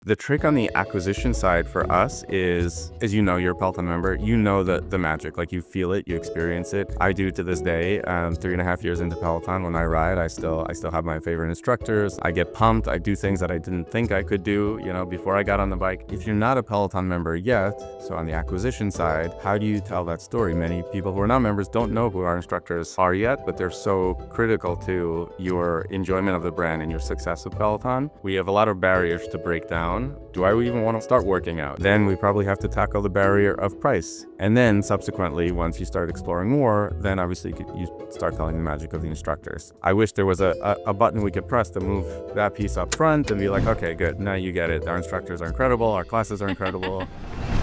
The trick on the acquisition side for us is, as you know, you're a Peloton member, you know the magic, like you feel it, you experience it. I do to this day. 3.5 years into Peloton, when I ride, I still have my favorite instructors. I get pumped. I do things that I didn't think I could do, before I got on the bike. If you're not a Peloton member yet, so on the acquisition side, how do you tell that story? Many people who are not members don't know who our instructors are yet, but they're so critical to your enjoyment of the brand and your success with Peloton. We have a lot of barriers to break down. Do I even want to start working out? Then we probably have to tackle the barrier of price. And then subsequently, once you start exploring more, then obviously you start telling the magic of the instructors. I wish there was a button we could press to move that piece up front and be like, okay, good, now you get it. Our instructors are incredible. Our classes are incredible.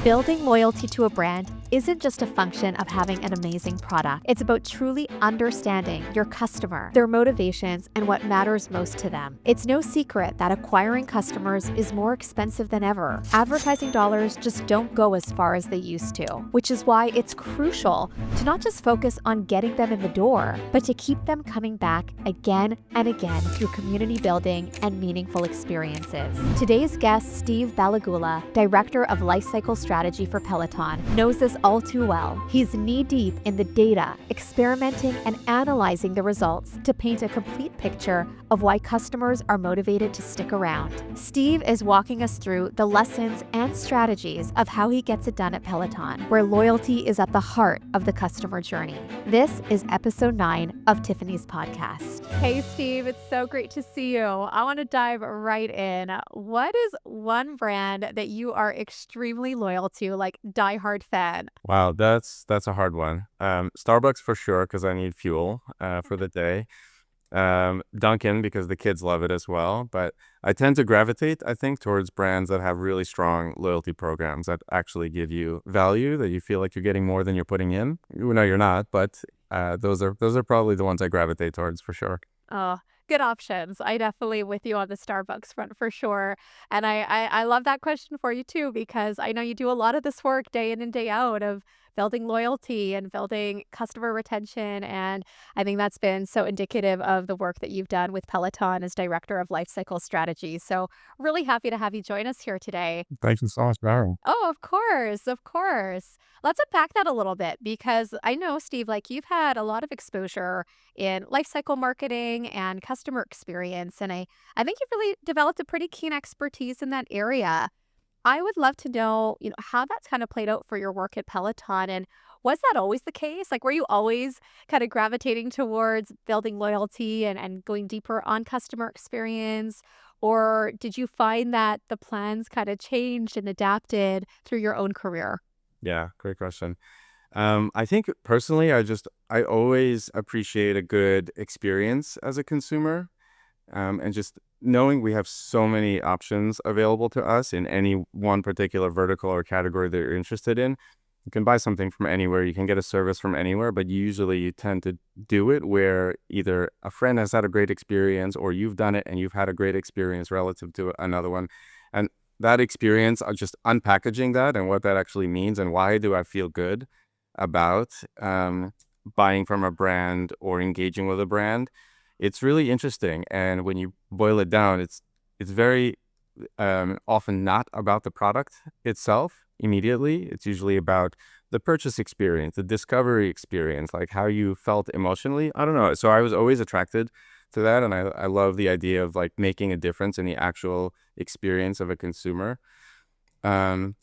Building loyalty to a brand isn't just a function of having an amazing product. It's about truly understanding your customer, their motivations, and what matters most to them. It's no secret that acquiring customers is more expensive than ever. Advertising dollars just don't go as far as they used to, which is why it's crucial to not just focus on getting them in the door, but to keep them coming back again and again through community building and meaningful experiences. Today's guest, Steve Balagula, Director of Lifecycle Strategy for Peloton, knows this all too well. He's knee-deep in the data, experimenting and analyzing the results to paint a complete picture of why customers are motivated to stick around. Steve is walking us through the lessons and strategies of how he gets it done at Peloton, where loyalty is at the heart of the customer journey. This is episode 9 of Tiffany's podcast. Hey, Steve, it's so great to see you. I want to dive right in. What is one brand that you are extremely loyal to, like diehard fan? Wow, that's a hard one. Starbucks for sure, because I need fuel for the day. Dunkin', because the kids love it as well. But I tend to gravitate, I think, towards brands that have really strong loyalty programs that actually give you value, that you feel like you're getting more than you're putting in. You know you're not, but those are probably the ones I gravitate towards for sure. Oh, good options. I definitely with you on the Starbucks front for sure. And I love that question for you too, because I know you do a lot of this work day in and day out of building loyalty and building customer retention. And I think that's been so indicative of the work that you've done with Peloton as Director of Lifecycle Strategy. So really happy to have you join us here today. Thank you so much, Barry. Oh, of course, of course. Let's unpack that a little bit because I know, Steve, like you've had a lot of exposure in life cycle marketing and customer experience. And I think you've really developed a pretty keen expertise in that area. I would love to know, how that's kind of played out for your work at Peloton. And was that always the case? Like, were you always kind of gravitating towards building loyalty and going deeper on customer experience? Or did you find that the plans kind of changed and adapted through your own career? Yeah, great question. I think personally, I always appreciate a good experience as a consumer. And just knowing we have so many options available to us in any one particular vertical or category that you're interested in. You can buy something from anywhere, you can get a service from anywhere, but usually you tend to do it where either a friend has had a great experience or you've done it and you've had a great experience relative to another one. And that experience, just unpackaging that and what that actually means and why do I feel good about buying from a brand or engaging with a brand, it's really interesting. And when you boil it down, it's very often not about the product itself immediately. It's usually about the purchase experience, the discovery experience, like how you felt emotionally. I don't know. So I was always attracted to that. And I love the idea of like making a difference in the actual experience of a consumer. For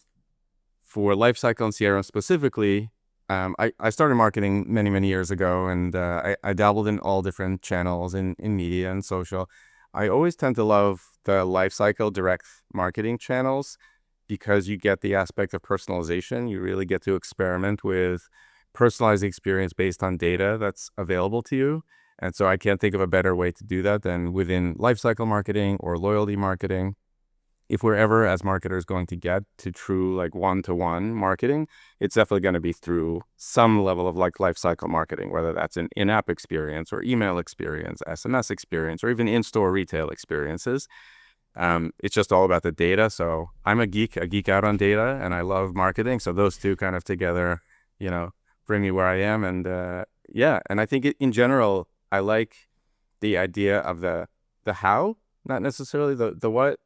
Lifecycle and CRM specifically, I started marketing many, many years ago, and I dabbled in all different channels in media and social. I always tend to love the lifecycle direct marketing channels because you get the aspect of personalization. You really get to experiment with personalized experience based on data that's available to you. And so I can't think of a better way to do that than within lifecycle marketing or loyalty marketing. If we're ever as marketers going to get to true like one-to-one marketing, it's definitely going to be through some level of like life cycle marketing, whether that's an in-app experience or email experience, SMS experience, or even in-store retail experiences. It's just all about the data. So I'm a geek out on data, and I love marketing. So those two kind of together, bring me where I am. And and I think in general, I like the idea of the how, not necessarily the what.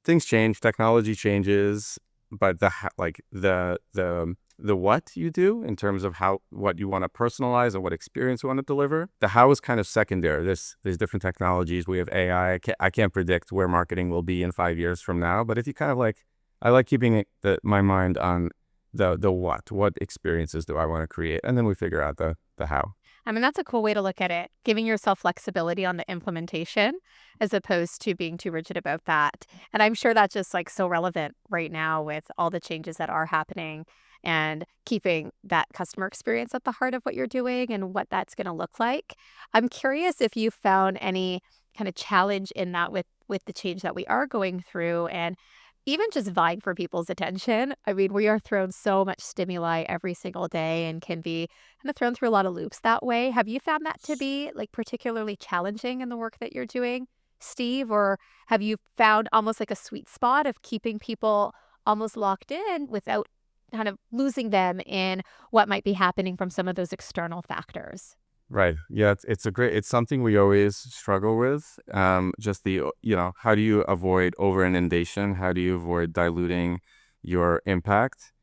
things change, technology changes, but the what you do in terms of what you want to personalize and what experience you want to deliver, the how is kind of secondary. There's different technologies. We have AI. I can't predict where marketing will be in 5 years from now. But if you kind of like, I like keeping my mind on the what experiences do I want to create, and then we figure out the how. I mean, that's a cool way to look at it, giving yourself flexibility on the implementation as opposed to being too rigid about that. And I'm sure that's just like so relevant right now with all the changes that are happening and keeping that customer experience at the heart of what you're doing and what that's going to look like. I'm curious if you found any kind of challenge in that with the change that we are going through and even just vying for people's attention. I mean, we are thrown so much stimuli every single day and can be kind of thrown through a lot of loops that way. Have you found that to be like particularly challenging in the work that you're doing, Steve? Or have you found almost like a sweet spot of keeping people almost locked in without kind of losing them in what might be happening from some of those external factors? Right. Yeah, it's something we always struggle with. Just how do you avoid over inundation? How do you avoid diluting your impact?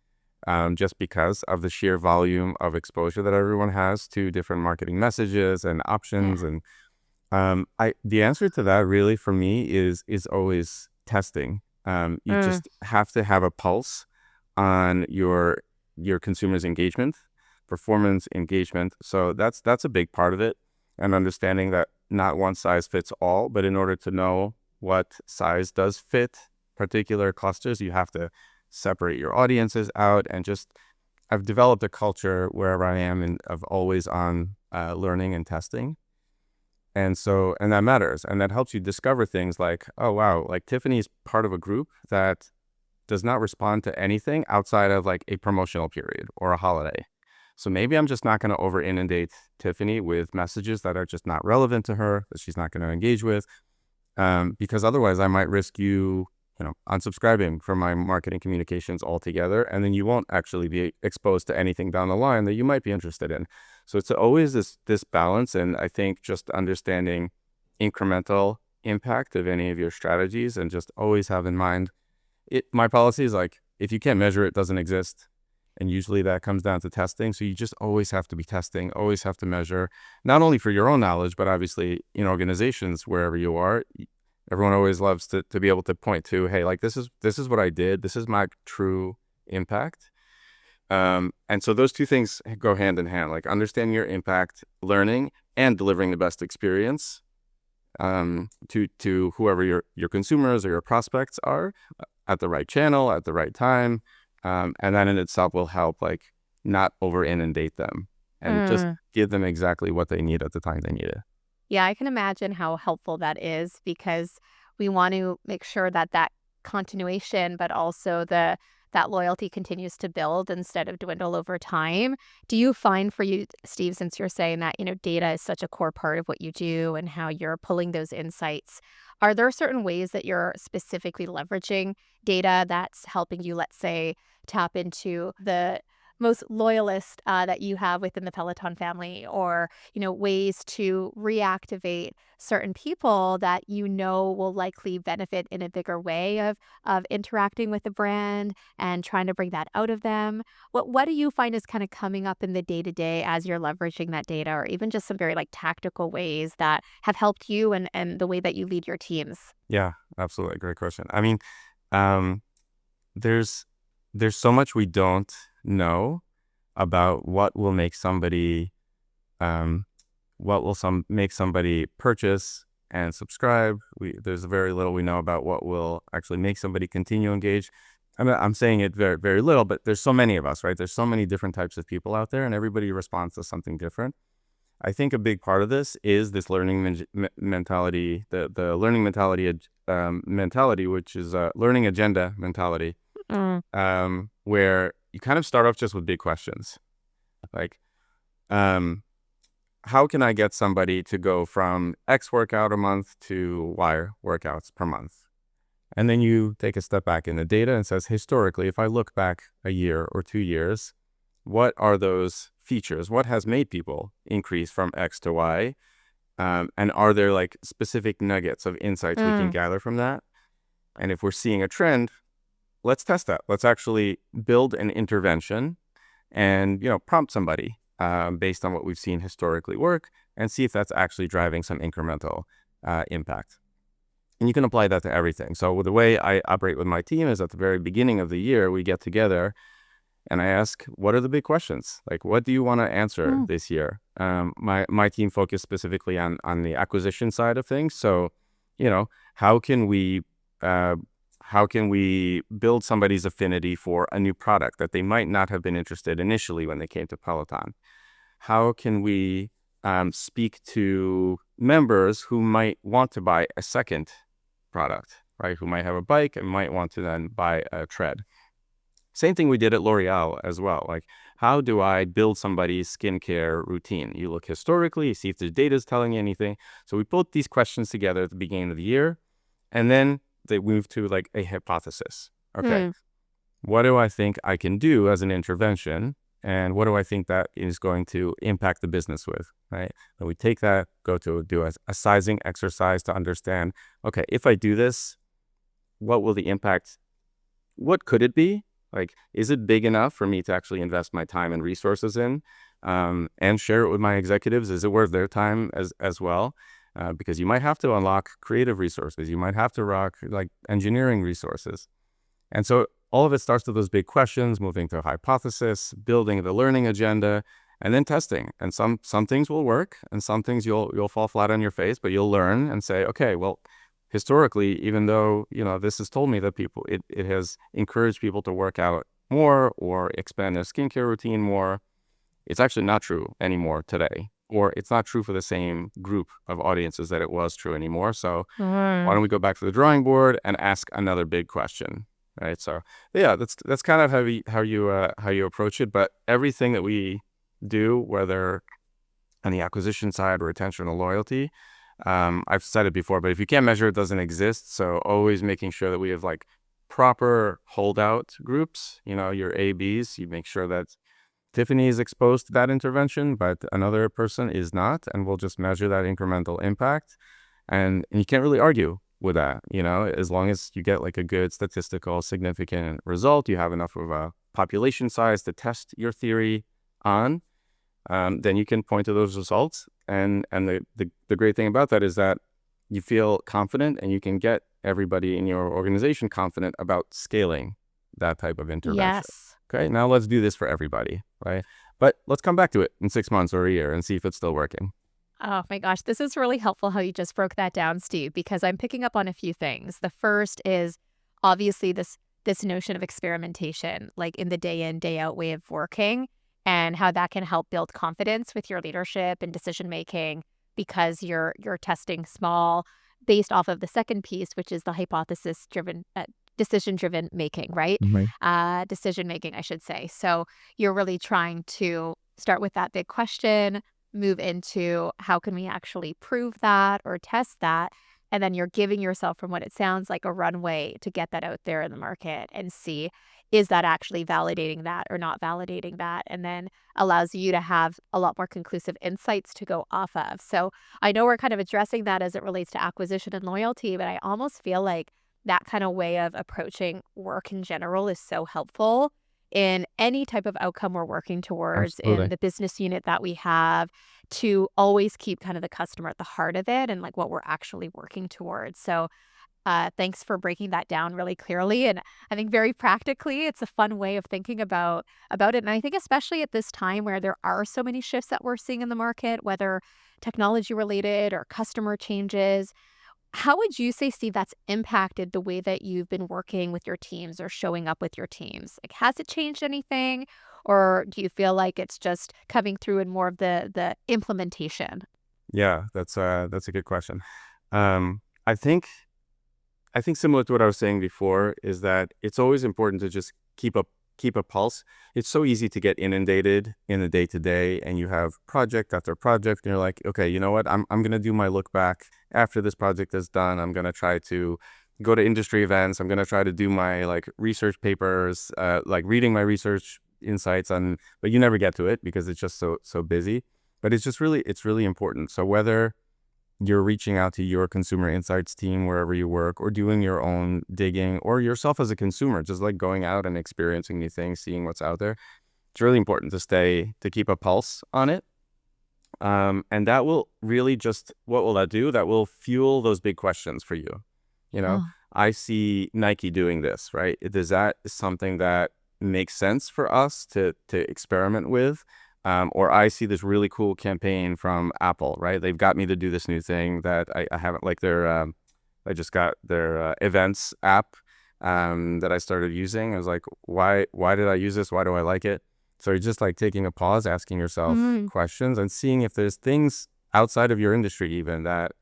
Just because of the sheer volume of exposure that everyone has to different marketing messages and options. Yeah. And the answer to that really for me is always testing. You Mm, just have to have a pulse on your consumers' engagement, performance engagement. So that's a big part of it, and understanding that not one size fits all, but in order to know what size does fit particular clusters, you have to separate your audiences out. And just I've developed a culture wherever I am of always on learning and testing. And that matters. And that helps you discover things like, oh, wow, like Tiffany's part of a group that does not respond to anything outside of like a promotional period or a holiday. So maybe I'm just not going to over inundate Tiffany with messages that are just not relevant to her, that she's not going to engage with, because otherwise I might risk unsubscribing from my marketing communications altogether, and then you won't actually be exposed to anything down the line that you might be interested in. So it's always this balance, and I think just understanding incremental impact of any of your strategies, and just always have in mind my policy is like, if you can't measure it, it doesn't exist. And usually that comes down to testing. So you just always have to be testing, always have to measure, not only for your own knowledge, but obviously in organizations, wherever you are, everyone always loves to be able to point to, hey, like this is what I did. This is my true impact. And so those two things go hand in hand, like understanding your impact, learning, and delivering the best experience to whoever your consumers or your prospects are, at the right channel, at the right time. And that in itself will help like not over inundate them and just mm. give them exactly what they need at the time they need it. Yeah, I can imagine how helpful that is because we want to make sure that that continuation, but also that loyalty continues to build instead of dwindle over time. Do you find for you, Steve, since you're saying that, data is such a core part of what you do and how you're pulling those insights, are there certain ways that you're specifically leveraging data that's helping you, let's say, tap into the most loyalist that you have within the Peloton family or ways to reactivate certain people that will likely benefit in a bigger way of interacting with the brand and trying to bring that out of them. What do you find is kind of coming up in the day-to-day as you're leveraging that data, or even just some very like tactical ways that have helped you and the way that you lead your teams? Yeah, absolutely. Great question. I mean, um, there's so much we don't know about um, what will make somebody purchase and subscribe. There's very little we know about what will actually make somebody continue engage. I'm saying it very, very little, but there's so many of us, right? There's so many different types of people out there, and everybody responds to something different. I think a big part of this is this learning mentality, the learning mentality, which is learning agenda mentality, Mm, where you kind of start off just with big questions, like, um, how can I get somebody to go from X workout a month to Y workouts per month? And then you take a step back in the data and says, historically, if I look back a year or 2 years, what are those features? What has made people increase from X to Y? And are there like specific nuggets of insights we can mm. gather from that? And if we're seeing a trend, let's test that. Let's actually build an intervention and, prompt somebody based on what we've seen historically work and see if that's actually driving some incremental impact. And you can apply that to everything. So the way I operate with my team is at the very beginning of the year, we get together and I ask, what are the big questions? Like, what do you want to answer Mm. this year? My team focused specifically on the acquisition side of things. So, how can we uh, how can we build somebody's affinity for a new product that they might not have been interested initially when they came to Peloton? How can we speak to members who might want to buy a second product, right? Who might have a bike and might want to then buy a tread. Same thing we did at L'Oreal as well. Like, how do I build somebody's skincare routine? You look historically, you see if the data is telling you anything. So we put these questions together at the beginning of the year, and then they move to like a hypothesis. Okay, Hmm. what do I think I can do as an intervention? And what do I think that is going to impact the business with, right? And we take that, go to do a sizing exercise to understand, okay, if I do this, what will the impact, what could it be? Like, is it big enough for me to actually invest my time and resources in and share it with my executives? Is it worth their time as well? Because you might have to unlock creative resources. You might have to rock like engineering resources. And so all of it starts with those big questions, moving to a hypothesis, building the learning agenda, and then testing. And some things will work, and some things you'll fall flat on your face, but you'll learn and say, okay, well, historically, even though this has told me that it has encouraged people to work out more or expand their skincare routine more, it's actually not true anymore today. Or it's not true for the same group of audiences that it was true anymore. So why don't we go back to the drawing board and ask another big question, right? So yeah, that's kind of how you approach it. But everything that we do, whether on the acquisition side or retention or loyalty, I've said it before, but if you can't measure, it doesn't exist. So always making sure that we have like proper holdout groups, your ABs. You make sure that Tiffany is exposed to that intervention, but another person is not, and we'll just measure that incremental impact. And you can't really argue with that, as long as you get like a good statistical significant result, you have enough of a population size to test your theory on, then you can point to those results. And the great thing about that is that you feel confident and you can get everybody in your organization confident about scaling that type of intervention. Yes. Okay, now let's do this for everybody, right? But let's come back to it in 6 months or a year and see if it's still working. Oh my gosh, this is really helpful how you just broke that down, Steve, because I'm picking up on a few things. The first is obviously this notion of experimentation, like in the day in, day out way of working, and how that can help build confidence with your leadership and decision making because you're testing small based off of the second piece, which is the hypothesis driven decision driven making, right? Mhm. Decision making, I should say. So you're really trying to start with that big question, move into how can we actually prove that or test that, and then you're giving yourself, from what it sounds like, a runway to get that out there in the market and see, is that actually validating that or not validating that, and then allows you to have a lot more conclusive insights to go off of. So I know we're kind of addressing that as it relates to acquisition and loyalty, but I almost feel like that kind of way of approaching work in general is so helpful in any type of outcome we're working towards in Absolutely. the business unit that we have, to always keep kind of the customer at the heart of it and like what we're actually working towards. So thanks for breaking that down really clearly. And I think very practically, it's a fun way of thinking about it. And I think especially at this time where there are so many shifts that we're seeing in the market, whether technology related or customer changes, how would you say, Steve, that's impacted the way that you've been working with your teams or showing up with your teams? Like, has it changed anything? Or do you feel like it's just coming through in more of the implementation? Yeah, that's a good question. Um, I think I think similar to what I was saying before is that it's always important to just keep a pulse. It's so easy to get inundated in the day to day, and you have project after project, and you're like, okay, you know what? I'm gonna do my look back after this project is done. I'm gonna try to go to industry events. I'm gonna try to do my like research papers, like reading my research insights on, but you never get to it because it's just so busy. But it's really important. So whether you're reaching out to your consumer insights team wherever you work, or doing your own digging, or yourself as a consumer, just like going out and experiencing new things, seeing what's out there. It's really important to keep a pulse on it. And that will really just, what will that do? That will fuel those big questions for you. You know, Oh. I see Nike doing this, right? Does that something that makes sense for us to experiment with? Or I see this really cool campaign from Apple, right? They've got me to do this new thing that I haven't, like I just got their events app that I started using. I was like, why did I use this? Why do I like it? So you're just like taking a pause, asking yourself Mm. questions and seeing if there's things outside of your industry even that,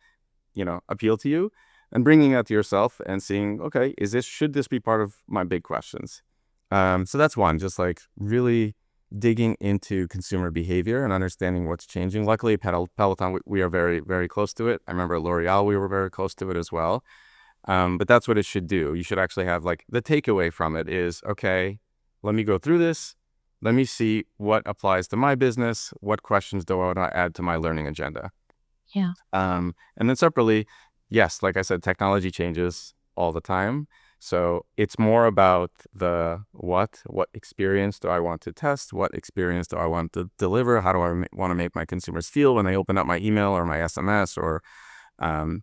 appeal to you, and bringing that to yourself and seeing, okay, should this be part of my big questions? So that's one, just like really digging into consumer behavior and understanding what's changing. Luckily, Peloton, we are very, very close to it. I remember L'Oreal, we were very close to it as well. But that's what it should do. You should actually have like the takeaway from it is, okay, let me go through this. Let me see what applies to my business. What questions do I want to add to my learning agenda? Yeah. And then separately, yes, like I said, technology changes all the time. So it's more about the what experience do I want to test? What experience do I want to deliver? How do I want to make my consumers feel when they open up my email or my SMS? Or um,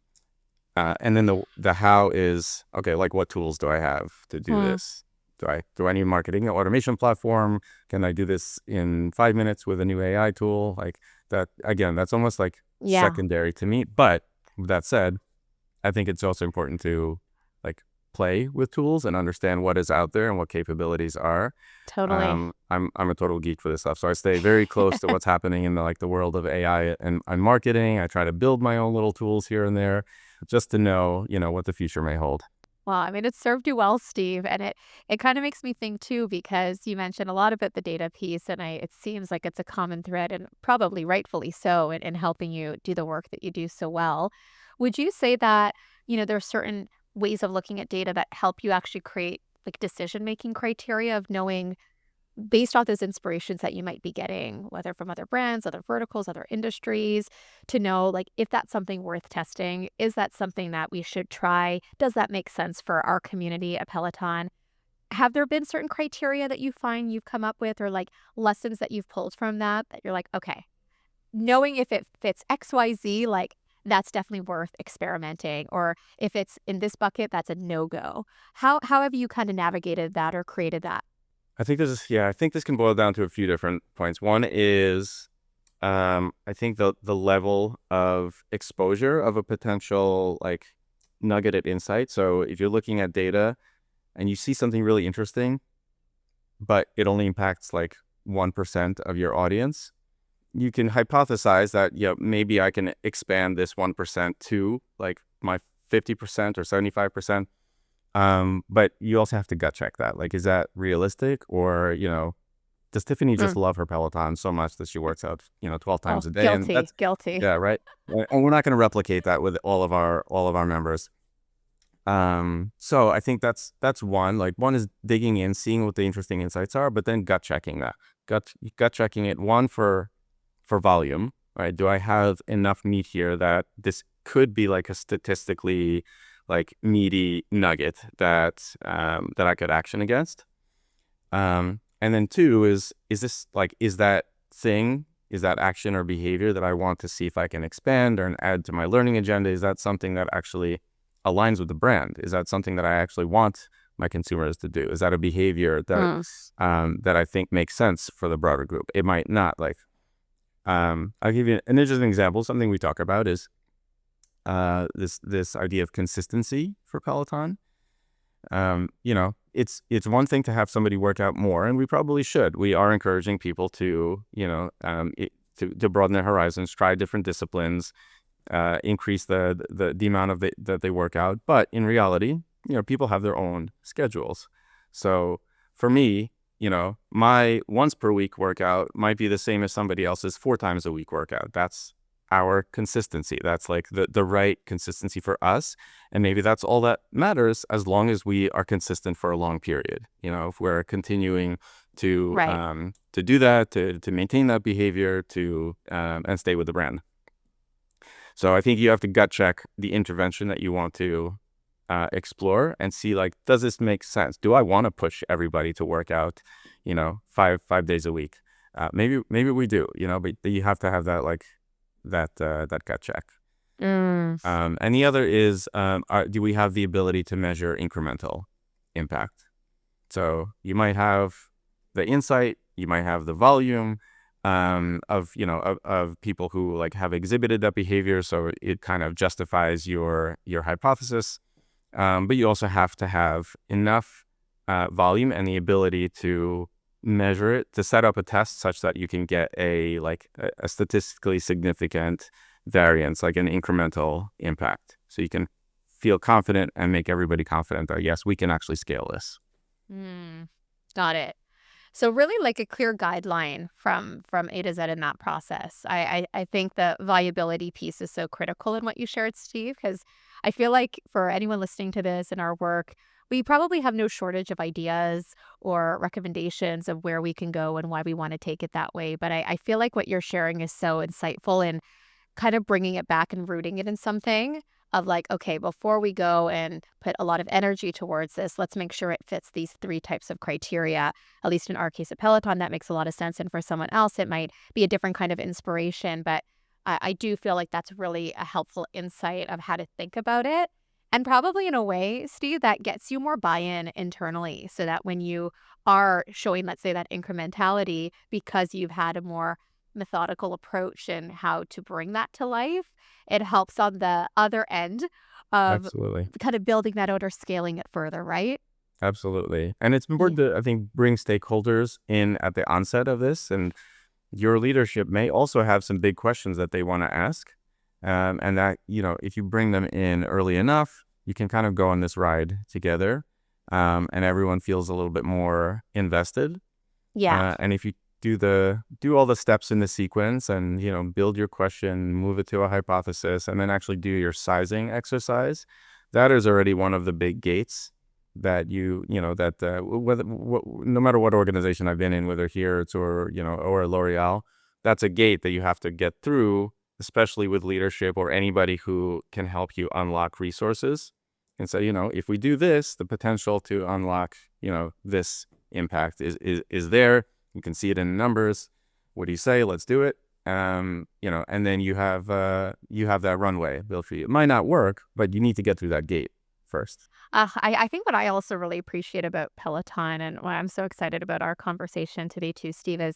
and then the how is, okay, like what tools do I have to do Mm. this? Do I need marketing automation platform? Can I do this in 5 minutes with a new AI tool? Like that, again, that's almost like Yeah, secondary to me. But with that said, I think it's also important to like play with tools and understand what is out there and what capabilities are. totally. I'm a total geek for this stuff, so I stay very close to what's happening in the world of AI and marketing. I try to build my own little tools here and there, just to know what the future may hold. Well, I mean, it served you well, Steve, and it kind of makes me think too because you mentioned a lot about the data piece, and it seems like it's a common thread, and probably rightfully so, in helping you do the work that you do so well. Would you say that there are certain ways of looking at data that help you actually create like decision making criteria of knowing based off those inspirations that you might be getting, whether from other brands, other verticals, other industries, to know like if that's something worth testing, is that something that we should try? Does that make sense for our community at Peloton? Have there been certain criteria that you find you've come up with or like lessons that you've pulled from that you're like, okay, knowing if it fits XYZ, like that's definitely worth experimenting, or if it's in this bucket, that's a no-go. How have you kind of navigated that or created that? I think this can boil down to a few different points. One is, I think the level of exposure of a potential like nugget of insight. So if you're looking at data and you see something really interesting, but it only impacts like 1% of your audience, you can hypothesize that, maybe I can expand this 1% to like my 50% or 75%. But you also have to gut check that. Like, is that realistic? Or, does Tiffany just Mm. love her Peloton so much that she works out, 12 Oh, times a day? And guilty, that's, guilty. yeah, right. And we're not going to replicate that with all of our members. So I think that's one. Like one is digging in, seeing what the interesting insights are, but then gut checking that. Gut checking it, one for volume, right? Do I have enough meat here that this could be like a statistically like meaty nugget that I could action against? And then two is this like, is that action or behavior that I want to see if I can expand or add to my learning agenda? Is that something that actually aligns with the brand? Is that something that I actually want my consumers to do? Is that a behavior that Mm. that I think makes sense for the broader group? It might not. Like, I'll give you an interesting example. Something we talk about is this idea of consistency for Peloton. It's one thing to have somebody work out more, and we probably should. We are encouraging people to, to broaden their horizons, try different disciplines, increase the amount of that they work out. But in reality, people have their own schedules. So for me, my once per week workout might be the same as somebody else's 4 times a week workout. That's our consistency. That's like the right consistency for us. And maybe that's all that matters as long as we are consistent for a long period. If we're continuing Right. to do that, to maintain that behavior, to and stay with the brand. So I think you have to gut check the intervention that you want to explore and see, like, does this make sense? Do I want to push everybody to work out, five days a week? Maybe we do, but you have to have that, like, that gut check. Mm, And the other is, do we have the ability to measure incremental impact? So you might have the insight, you might have the volume of people who like have exhibited that behavior, so it kind of justifies your hypothesis. But you also have to have enough volume and the ability to measure it to set up a test such that you can get a statistically significant variance, like an incremental impact. So you can feel confident and make everybody confident that, yes, we can actually scale this. mm, got it. So really like a clear guideline from A to Z in that process. I think the viability piece is so critical in what you shared, Steve, because I feel like for anyone listening to this in our work, we probably have no shortage of ideas or recommendations of where we can go and why we want to take it that way. But I feel like what you're sharing is so insightful and kind of bringing it back and rooting it in something of like, okay, before we go and put a lot of energy towards this, let's make sure it fits these three types of criteria. At least in our case at Peloton, that makes a lot of sense. And for someone else, it might be a different kind of inspiration. But I do feel like that's really a helpful insight of how to think about it. And probably in a way, Steve, that gets you more buy-in internally so that when you are showing, let's say, that incrementality because you've had a more methodical approach and how to bring that to life, it helps on the other end of Absolutely. kind of building that out or scaling it further, right? Absolutely. And it's Yeah. important to, I think, bring stakeholders in at the onset of this. And your leadership may also have some big questions that they want to ask. And that, if you bring them in early enough, you can kind of go on this ride together. And everyone feels a little bit more invested. Yeah. And if you do all the steps in the sequence and, build your question, move it to a hypothesis, and then actually do your sizing exercise, that is already one of the big gates that no matter what organization I've been in, whether here it's or L'Oreal, that's a gate that you have to get through, especially with leadership or anybody who can help you unlock resources. And so, if we do this, the potential to unlock, this impact is there. You can see it in the numbers. What do you say? Let's do it. And then you have that runway built for you. It might not work, but you need to get through that gate first. I think what I also really appreciate about Peloton and why I'm so excited about our conversation today too, Steve, is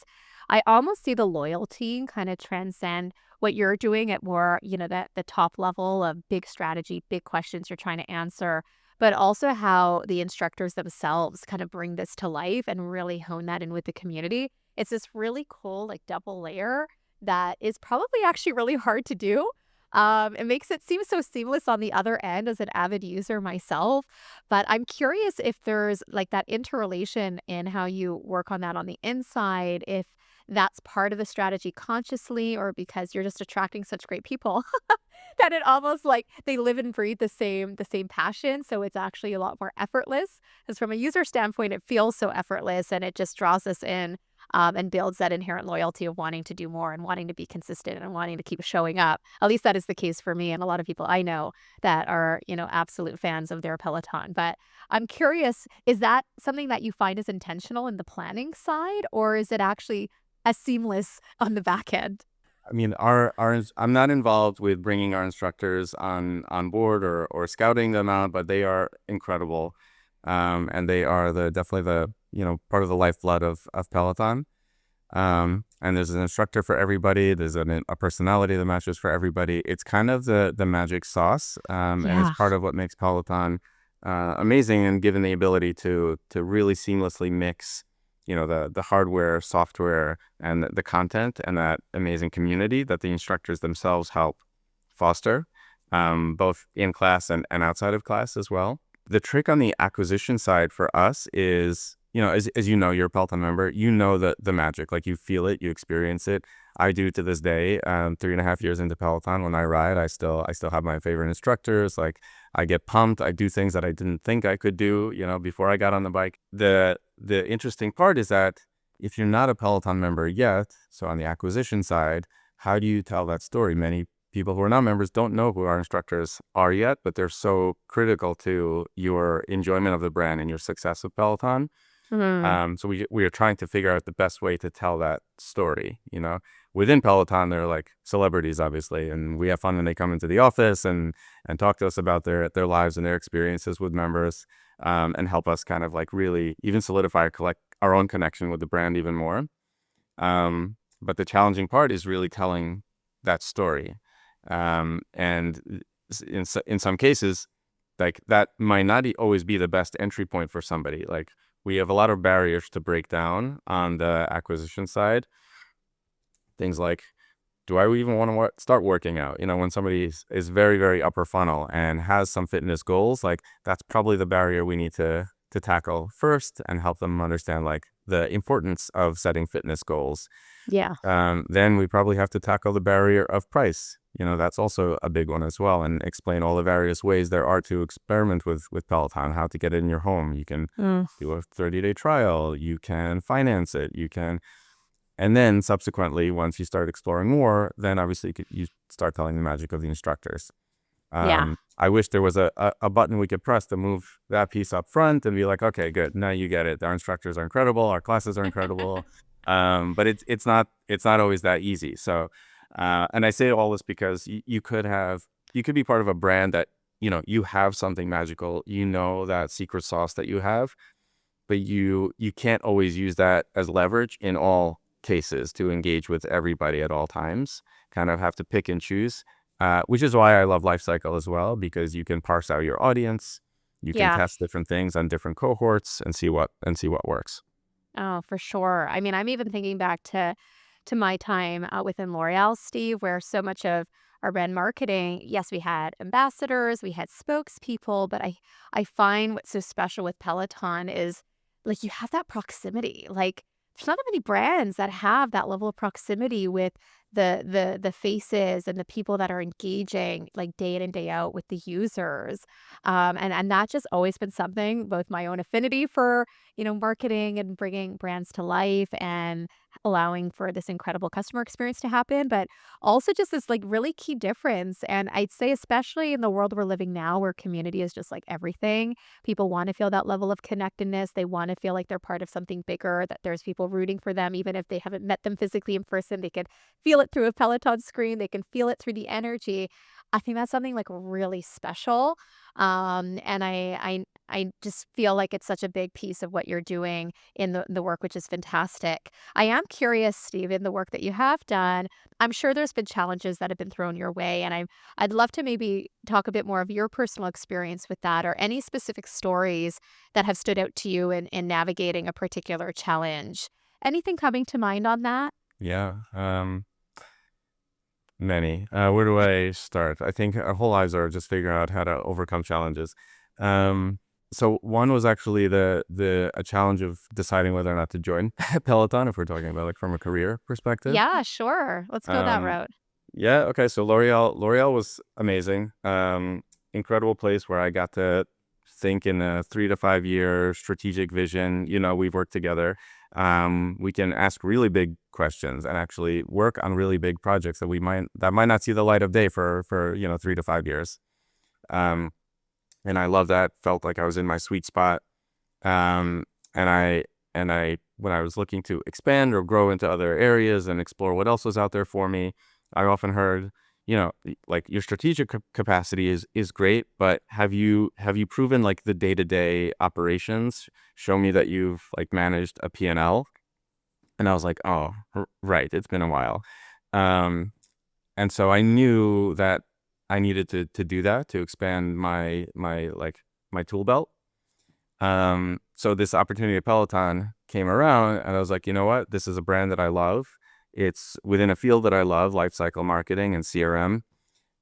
I almost see the loyalty kind of transcend what you're doing at more, that the top level of big strategy, big questions you're trying to answer, but also how the instructors themselves kind of bring this to life and really hone that in with the community. It's this really cool, like double layer that is probably actually really hard to do. It makes it seem so seamless on the other end as an avid user myself. But I'm curious if there's like that interrelation in how you work on that on the inside, if that's part of the strategy consciously or because you're just attracting such great people that it almost like they live and breathe the same passion. So it's actually a lot more effortless. Because from a user standpoint, it feels so effortless and it just draws us in and builds that inherent loyalty of wanting to do more and wanting to be consistent and wanting to keep showing up. At least that is the case for me and a lot of people I know that are, absolute fans of their Peloton. But I'm curious, is that something that you find is intentional in the planning side, or is it actually as seamless on the back end? I mean, I'm not involved with bringing our instructors on board or scouting them out, but they are incredible, and they are definitely the part of the lifeblood of Peloton. And there's an instructor for everybody. There's a personality that matches for everybody. It's kind of the magic sauce, and it's Yeah. part of what makes Peloton amazing and given the ability to really seamlessly mix, the hardware, software, and the content, and that amazing community that the instructors themselves help foster, both in class and outside of class as well. The trick on the acquisition side for us is, as you're a Peloton member, the magic, like you feel it, you experience it. I do to this day, 3.5 years into Peloton, when I ride, I still have my favorite instructors. Like, I get pumped. I do things that I didn't think I could do, before I got on the bike. The interesting part is that if you're not a Peloton member yet, so on the acquisition side, how do you tell that story? Many people who are not members don't know who our instructors are yet, but they're so critical to your enjoyment of the brand and your success with Peloton. Mm, So we are trying to figure out the best way to tell that story. Within Peloton, they're like celebrities, obviously, and we have fun when they come into the office and talk to us about their lives and their experiences with members, and help us kind of like really even solidify collect our own connection with the brand even more. But the challenging part is really telling that story. And in some cases, like that might not always be the best entry point for somebody. Like we have a lot of barriers to break down on the acquisition side. Things like, do I even want to start working out? When somebody is very, very upper funnel and has some fitness goals, like that's probably the barrier we need to tackle first and help them understand like the importance of setting fitness goals. yeah. Then we probably have to tackle the barrier of price. That's also a big one as well, and explain all the various ways there are to experiment with Peloton, how to get it in your home. You can Mm, do a 30-day trial, you can finance it, and then subsequently, once you start exploring more, then obviously you start telling the magic of the instructors. yeah. I wish there was a button we could press to move that piece up front and be like, okay, good. Now you get it. Our instructors are incredible. Our classes are incredible. But it's not always that easy. So, and I say all this because you could be part of a brand that, you have something magical, that secret sauce that you have, but you can't always use that as leverage in all cases to engage with everybody at all times. Kind of have to pick and choose, which is why I love Lifecycle as well, because you can parse out your audience, you can Yeah. test different things on different cohorts and see what works. Oh, for sure. I mean, I'm even thinking back to my time within L'Oreal, Steve, where so much of our brand marketing, yes, we had ambassadors, we had spokespeople, but I find what's so special with Peloton is like you have that proximity. Like there's not that many brands that have that level of proximity with the faces and the people that are engaging like day in and day out with the users. And that's just always been something, both my own affinity for marketing and bringing brands to life and allowing for this incredible customer experience to happen, but also just this like really key difference. And I'd say, especially in the world we're living now, where community is just like everything, people want to feel that level of connectedness. They want to feel like they're part of something bigger, that there's people rooting for them, even if they haven't met them physically in person. They can feel it through a Peloton screen, they can feel it through the energy. I think that's something like really special. And I just feel like it's such a big piece of what you're doing in the work, which is fantastic. I am curious, Steve, in the work that you have done, I'm sure there's been challenges that have been thrown your way, and I'd love to maybe talk a bit more of your personal experience with that or any specific stories that have stood out to you in navigating a particular challenge. Anything coming to mind on that? Yeah. Many. Where do I start? I think our whole lives are just figuring out how to overcome challenges. Um, so one was actually a challenge of deciding whether or not to join Peloton, if we're talking about like from a career perspective. Yeah, sure. Let's go that Um, route. yeah, okay. So L'Oreal was amazing. Incredible place where I got to think in a 3 to 5 year strategic vision. We've worked together. We can ask really big questions and actually work on really big projects that might not see the light of day for 3 to 5 years. Um, and I love that. Felt like I was in my sweet spot. Um, and I when I was looking to expand or grow into other areas and explore what else was out there for me, I often heard, like your strategic capacity is great, but have you proven like the day-to-day operations? Show me that you've like managed a P&L. And I was like, oh, right, it's been a while. Um, and so I knew that I needed to do that to expand my tool belt. So this opportunity at Peloton came around and I was like, you know what? This is a brand that I love. It's within a field that I love, life cycle marketing and CRM.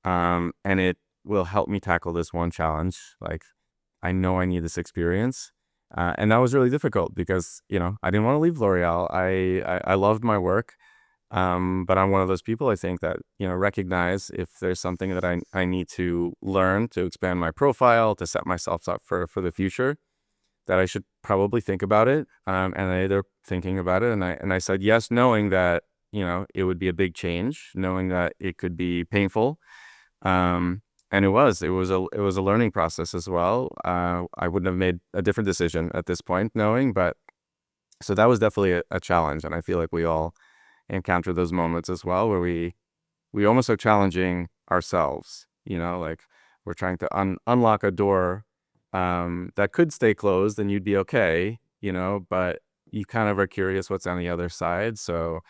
And it will help me tackle this one challenge. Like, I know I need this experience. And that was really difficult because, I didn't want to leave L'Oreal. I loved my work. But I'm one of those people, I think, that, recognize if there's something that I need to learn to expand my profile, to set myself up for the future, that I should probably think about it. And I ended up thinking about it, and I said yes, knowing that, it would be a big change, knowing that it could be painful. And it was a learning process as well. I wouldn't have made a different decision at this point, knowing, but so that was definitely a challenge. And I feel like we all encounter those moments as well, where we almost are challenging ourselves, like we're trying to unlock a door that could stay closed and you'd be okay, but you kind of are curious what's on the other side. So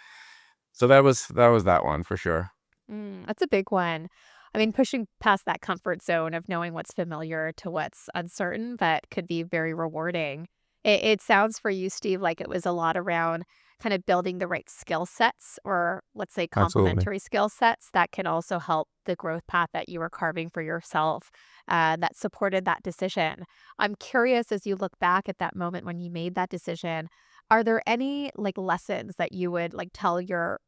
that was that one for sure. That's a big one. I mean, pushing past that comfort zone of knowing what's familiar to what's uncertain, but could be very rewarding. It sounds for you, Steve, like it was a lot around kind of building the right skill sets, or let's say Absolutely. complementary skill sets that can also help the growth path that you were carving for yourself, that supported that decision. I'm curious, as you look back at that moment when you made that decision, are there any like lessons that you would like tell your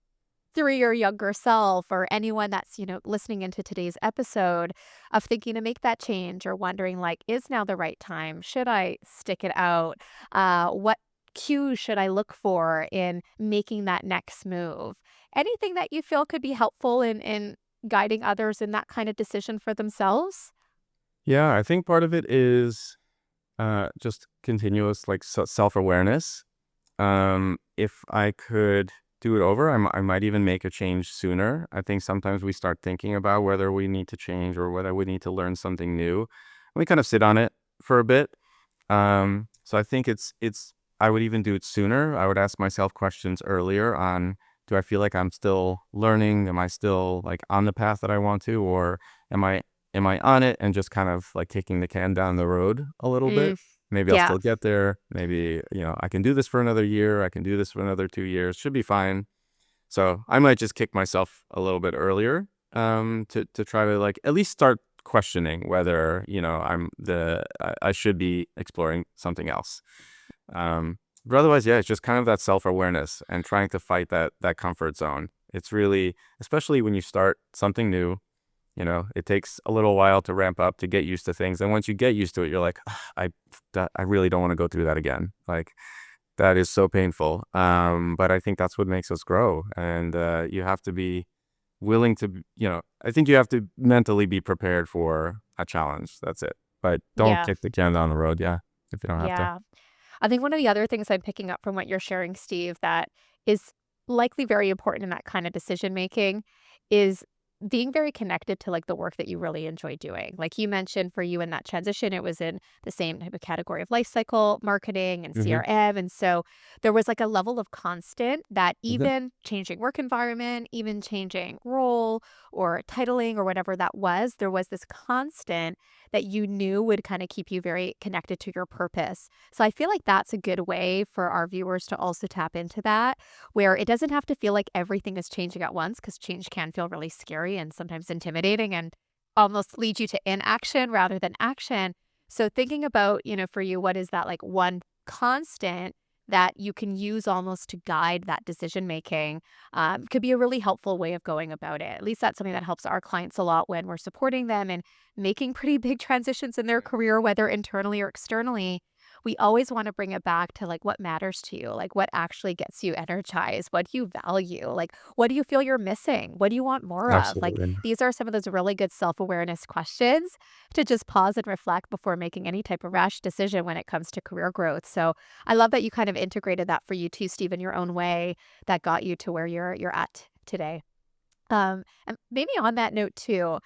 3 year younger self, or anyone that's, listening into today's episode, of thinking to make that change or wondering like, is now the right time? Should I stick it out? What cues should I look for in making that next move? Anything that you feel could be helpful in guiding others in that kind of decision for themselves? Yeah, I think part of it is just continuous like self-awareness. If I could do it over, I might even make a change sooner. I think sometimes we start thinking about whether we need to change or whether we need to learn something new. We kind of sit on it for a bit. So I think I would even do it sooner. I would ask myself questions earlier on, do I feel like I'm still learning? Am I still like on the path that I want to, or am I am I on it and just kind of like kicking the can down the road a little bit? Mm, Maybe I'll yeah. still get there. Maybe, I can do this for another year. I can do this for another 2 years. Should be fine. So I might just kick myself a little bit earlier, to try to like at least start questioning whether, I should be exploring something else. But otherwise, yeah, it's just kind of that self-awareness and trying to fight that comfort zone. It's really, especially when you start something new, it takes a little while to ramp up to get used to things. And once you get used to it, you're like, "Ugh, I really don't want to go through that again. Like that is so painful." But I think that's what makes us grow. And you have to be willing to, I think you have to mentally be prepared for a challenge. That's it. But don't Yeah. kick the can down the road. Yeah. If you don't have to. Yeah. I think one of the other things I'm picking up from what you're sharing, Steve, that is likely very important in that kind of decision making is being very connected to like the work that you really enjoy doing. Like you mentioned, for you in that transition, it was in the same type of category of life cycle marketing and Hmm. CRM. And so there was like a level of constant that Hmm. even changing work environment, even changing role or titling or whatever that was, there was this constant that you knew would kind of keep you very connected to your purpose. So I feel like that's a good way for our viewers to also tap into that, where it doesn't have to feel like everything is changing at once, because change can feel really scary and sometimes intimidating and almost lead you to inaction rather than action. So thinking about, for you, what is that like one constant that you can use almost to guide that decision making, could be a really helpful way of going about it. At least that's something that helps our clients a lot when we're supporting them and making pretty big transitions in their career, whether internally or externally. We always want to bring it back to like what matters to you, like what actually gets you energized, what do you value, like what do you feel you're missing, what do you want more of? Like Absolutely. these are some of those really good self-awareness questions to just pause and reflect before making any type of rash decision when it comes to career growth. So I love that you kind of integrated that for you too, Steve, in your own way, that got you to where you're at today. And maybe on that note too,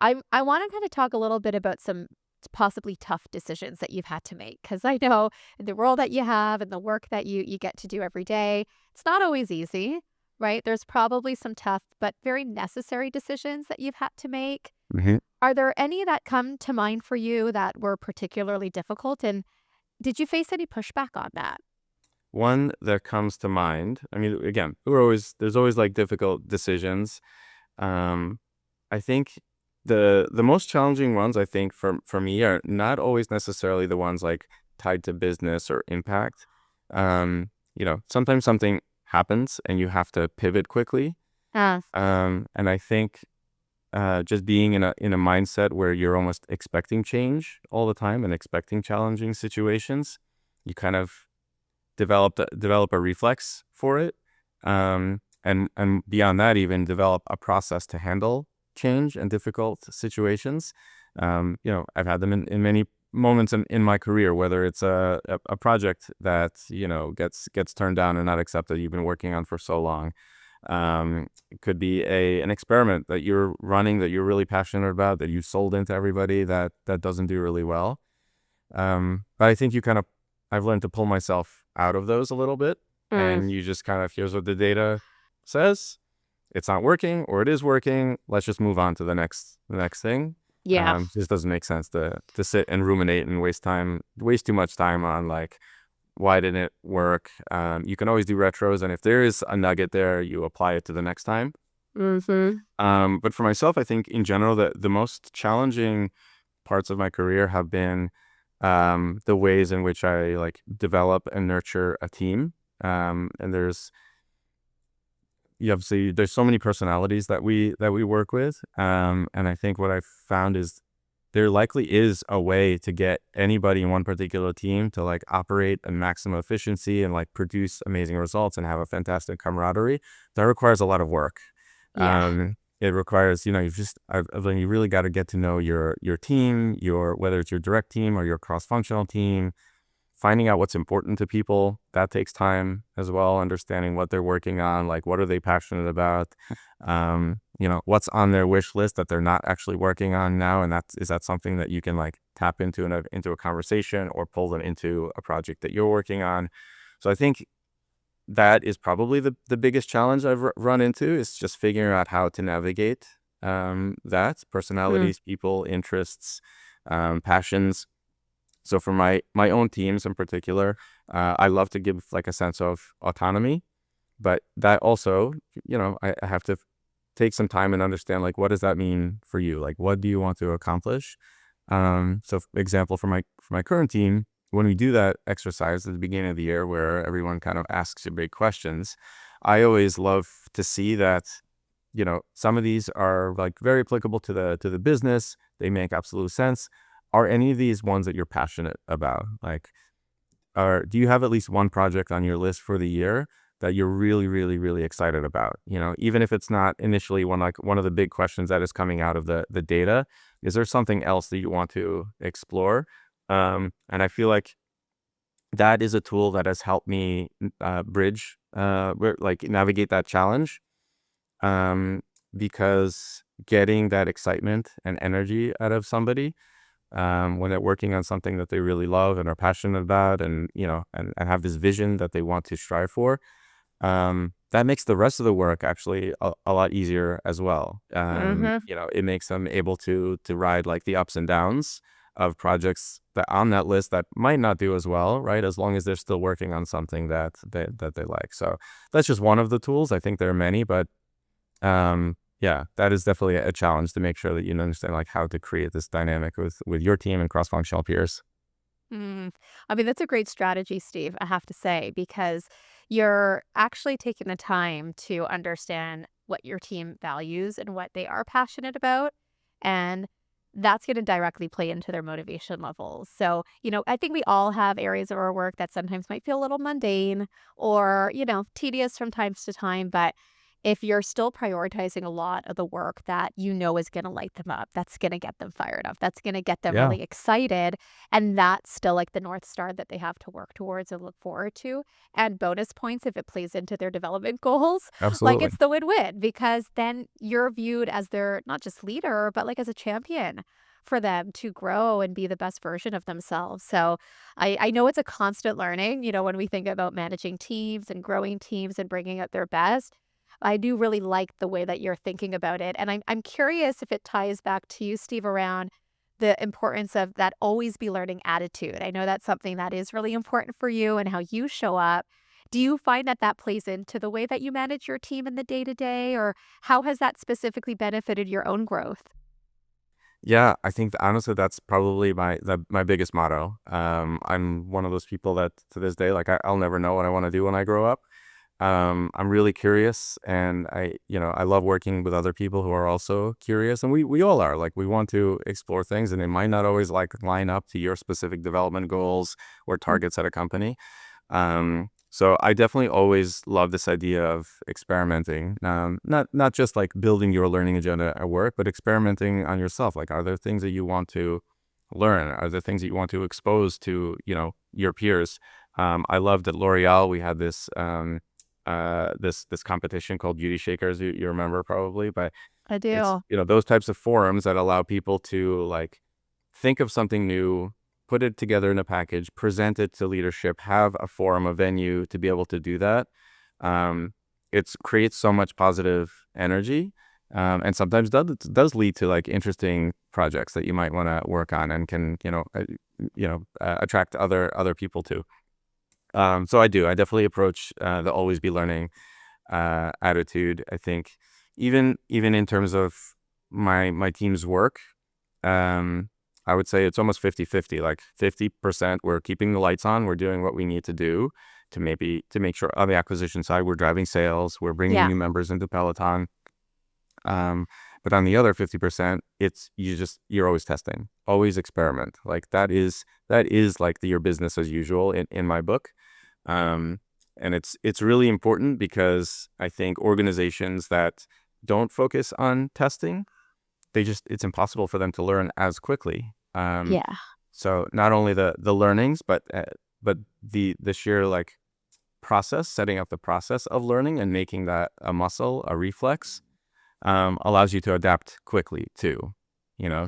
I want to kind of talk a little bit about some possibly tough decisions that you've had to make, because I know in the role that you have and the work that you get to do every day, it's not always easy, right? There's probably some tough but very necessary decisions that you've had to make. Hmm. Are there any that come to mind for you that were particularly difficult? And did you face any pushback on that? One that comes to mind, I mean, again, there's always like difficult decisions. Um, I think the most challenging ones, I think for me, are not always necessarily the ones like tied to business or impact. Sometimes something happens and you have to pivot quickly. Uh, And I think just being in a mindset where you're almost expecting change all the time and expecting challenging situations, you kind of develop a reflex for it. and beyond that, even develop a process to handle change and difficult situations. I've had them in many moments in my career, whether it's a project that, gets turned down and not accepted, you've been working on for so long. It could be an experiment that you're running that you're really passionate about, that you sold into everybody, that doesn't do really well. But I think I've learned to pull myself out of those a little bit, Mm, and you just kind of, here's what the data says. It's not working, or it is working. Let's just move on to the next thing. yeah. Just doesn't make sense to sit and ruminate and waste too much time on like, why didn't it work? You can always do retros, and if there is a nugget there, you apply it to the next time. Mm-hmm. But for myself, I think in general, the most challenging parts of my career have been the ways in which I like develop and nurture a team. And obviously there's so many personalities that we work with. And I think what I've found is there likely is a way to get anybody in one particular team to like operate at maximum efficiency and like produce amazing results and have a fantastic camaraderie. That requires a lot of work. Yeah. It requires, you really got to get to know your team, whether it's your direct team or your cross-functional team. Finding out what's important to people, that takes time as well. Understanding what they're working on, like what are they passionate about, what's on their wish list that they're not actually working on now, and is that something that you can like tap into into a conversation or pull them into a project that you're working on. So I think that is probably the biggest challenge I've run into, is just figuring out how to navigate that Mm, personalities, people, interests, passions. So for my own teams in particular, I love to give like a sense of autonomy, but that also, I have to take some time and understand like, what does that mean for you? Like, what do you want to accomplish? So for example, for my current team, when we do that exercise at the beginning of the year where everyone kind of asks you big questions, I always love to see that, some of these are like very applicable to the business. They make absolute sense. Are any of these ones that you're passionate about? Like, do you have at least one project on your list for the year that you're really, really, really excited about? Even if it's not initially one of the big questions that is coming out of the data, is there something else that you want to explore? And I feel like that is a tool that has helped me like navigate that challenge. Um, because getting that excitement and energy out of somebody when they're working on something that they really love and are passionate about, and and have this vision that they want to strive for, that makes the rest of the work actually a lot easier as well. mm-hmm. It makes them able to ride like the ups and downs of projects that on that list that might not do as well, right? As long as they're still working on something that they like. So that's just one of the tools. I think there are many, but yeah, that is definitely a challenge to make sure that you understand like how to create this dynamic with your team and cross-functional peers. Mm. I mean, that's a great strategy, Steve, I have to say, because you're actually taking the time to understand what your team values and what they are passionate about. And that's going to directly play into their motivation levels. So, I think we all have areas of our work that sometimes might feel a little mundane or, tedious from time to time. But if you're still prioritizing a lot of the work that is going to light them up, that's going to get them fired up, that's going to get them Yeah, really excited, and that's still like the North Star that they have to work towards and look forward to. And bonus points if it plays into their development goals. Like absolutely. it's the win-win because then you're viewed as their not just leader, but like as a champion for them to grow and be the best version of themselves. So I know it's a constant learning, when we think about managing teams and growing teams and bringing out their best. I do really like the way that you're thinking about it. And I'm curious if it ties back to you, Steve, around the importance of that always be learning attitude. I know that's something that is really important for you and how you show up. Do you find that that plays into the way that you manage your team in the day to day, or how has that specifically benefited your own growth? Yeah, I think honestly that's probably my biggest motto. I'm one of those people that to this day, like I'll never know what I want to do when I grow up. I'm really curious, and I love working with other people who are also curious, and we all are. Like we want to explore things, and it might not always like line up to your specific development goals or Mm, targets at a company. So I definitely always love this idea of experimenting. Not just like building your learning agenda at work, but experimenting on yourself. Like, are there things that you want to learn? Are there things that you want to expose to, your peers? I loved at L'Oreal, we had this competition called Beauty Shakers. You remember probably, but I it's, do. those types of forums that allow people to like think of something new, put it together in a package, present it to leadership, have a forum, a venue to be able to do that. Um, it creates so much positive energy, and sometimes does lead to like interesting projects that you might want to work on and can attract other people to. So I definitely approach the always be learning attitude. I think even in terms of my team's work, um, I would say it's almost 50-50. Like 50% we're keeping the lights on, we're doing what we need to do to make sure on the acquisition side we're driving sales, we're bringing Yeah. new members into Peloton. Um, but on the other 50%, it's you're always testing, always experiment. Like that is like your business as usual in my book. Um, and it's really important because I think organizations that don't focus on testing, it's impossible for them to learn as quickly. Yeah. So not only the learnings, but the sheer like process, setting up the process of learning and making that a muscle, a reflex, allows you to adapt quickly too.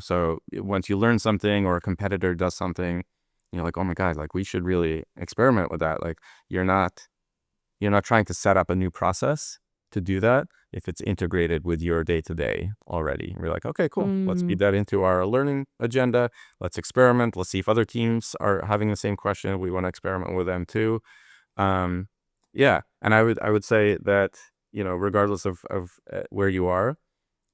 So once you learn something or a competitor does something, you're like, oh my God, like we should really experiment with that. Like you're not you're not trying to set up a new process to do that if it's integrated with your day to day already. We're like, okay, cool. Let's Mm. feed that into our learning agenda. Let's experiment. Let's see if other teams are having the same question. We want to experiment with them too. Um, yeah, and I would say that regardless of where you are,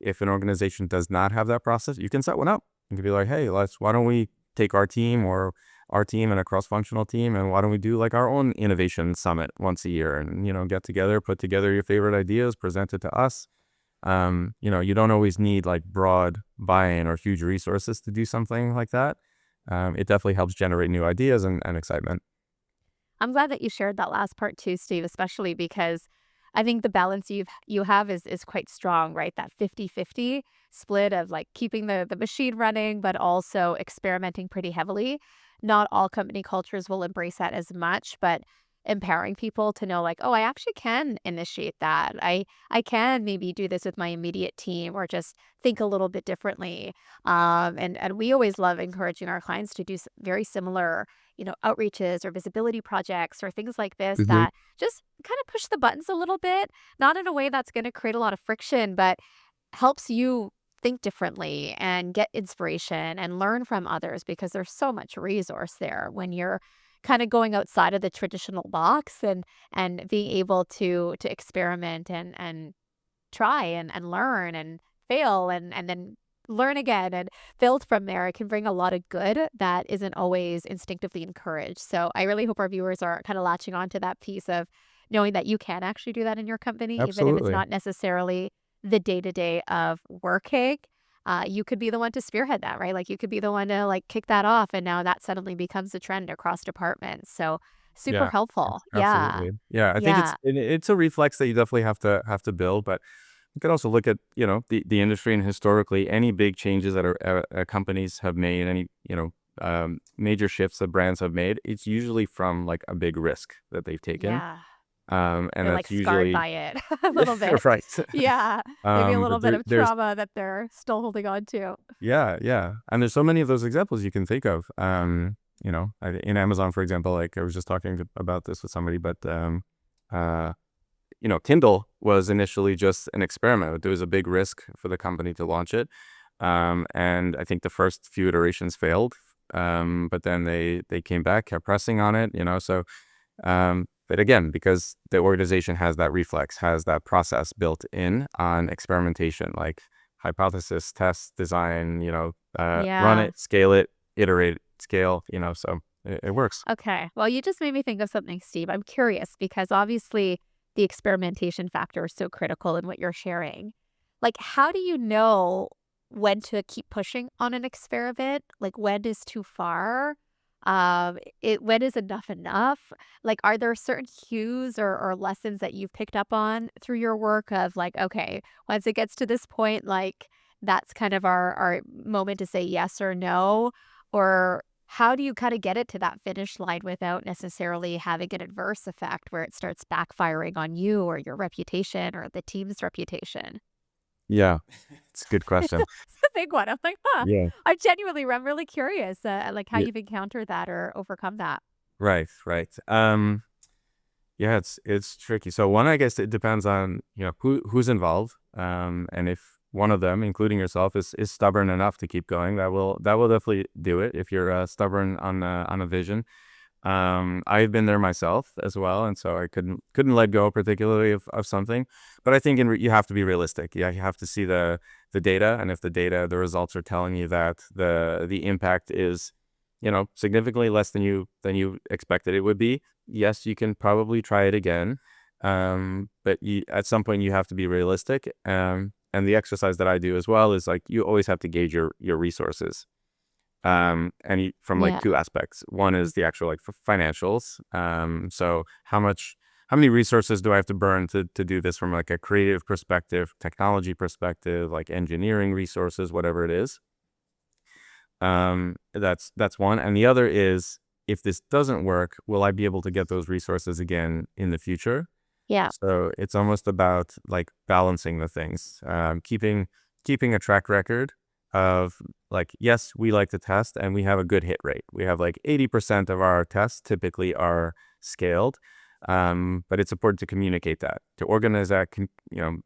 if an organization does not have that process, you can set one up. You can be like, hey, why don't we take our team and a cross-functional team, and why don't we do like our own innovation summit once a year and, get together, put together your favorite ideas, present it to us. You don't always need like broad buy-in or huge resources to do something like that. It definitely helps generate new ideas and excitement. I'm glad that you shared that last part too, Steve, especially because I think the balance you have is quite strong, right? That 50-50 split of like keeping the machine running, but also experimenting pretty heavily. Not all company cultures will embrace that as much, but empowering people to know like, oh, I actually can initiate that. I can maybe do this with my immediate team or just think a little bit differently. And we always love encouraging our clients to do very similar outreaches or visibility projects or things like this Hmm. that just kind of push the buttons a little bit, not in a way that's going to create a lot of friction, but helps you think differently and get inspiration and learn from others because there's so much resource there when you're kind of going outside of the traditional box and being able to experiment and try and learn and fail and then learn again and build from there. It can bring a lot of good that isn't always instinctively encouraged. So I really hope our viewers are kind of latching on to that piece of knowing that you can actually do that in your company, even if it's Absolutely. not necessarily the day to day of working. You could be the one to spearhead that, right? Like you could be the one to like kick that off, and now that suddenly becomes a trend across departments. So super Yeah, helpful. Yeah, absolutely. Yeah, I think yeah, it's a reflex that you definitely have to build, but you could also look at, the industry and historically any big changes that companies have made, any, major shifts that brands have made, it's usually from like a big risk that they've taken. yeah. And They're, like, that's scarred usually by it a little bit. right. Yeah, maybe a little But bit of there's trauma that they're still holding on to. yeah, yeah. And there's so many of those examples you can think of. In Amazon, for example, like I was just talking about this with somebody, but uh Kindle was initially just an experiment. There was a big risk for the company to launch it. And I think the first few iterations failed. But then they came back, kept pressing on it, so but again, because the organization has that reflex, has that process built in on experimentation, like hypothesis, test, design, run Yeah. it, scale it, iterate, scale, so it works. Okay. Well, you just made me think of something, Steve. I'm curious because obviously the experimentation factor is so critical in what you're sharing. Like, how do you know when to keep pushing on an experiment? Like, when is too far? When is enough enough? Like, are there certain cues or lessons that you've picked up on through your work of like, okay, once it gets to this point, like that's kind of our moment to say yes or no? Or how do you kind of get it to that finish line without necessarily having an adverse effect where it starts backfiring on you or your reputation or the team's reputation? Yeah, it's a good question. It's a big one. I'm like, huh. Yeah. I'm really curious, like how Yeah. you've encountered that or overcome that. Right, right. Yeah, it's tricky. So one, I guess it depends on, who's involved. And if one of them, including yourself, is stubborn enough to keep going, that will definitely do it. If you're stubborn on a vision. I've been there myself as well, and so I couldn't let go particularly of something. But I think you have to be realistic. Yeah, you have to see the data, and if the results are telling you that the impact is, significantly less than you expected it would be, yes, you can probably try it again. But at some point you have to be realistic. And the exercise that I do as well is like you always have to gauge your resources, from like Yeah. two aspects. One is the actual like financials. So how many resources do I have to burn to do this from like a creative perspective, technology perspective, like engineering resources, whatever it is. That's one. And the other is, if this doesn't work, will I be able to get those resources again in the future? Yeah. So it's almost about like balancing the things, keeping a track record of like, yes, we like to test and we have a good hit rate. We have like 80% of our tests typically are scaled. But it's important to communicate that, to organize that,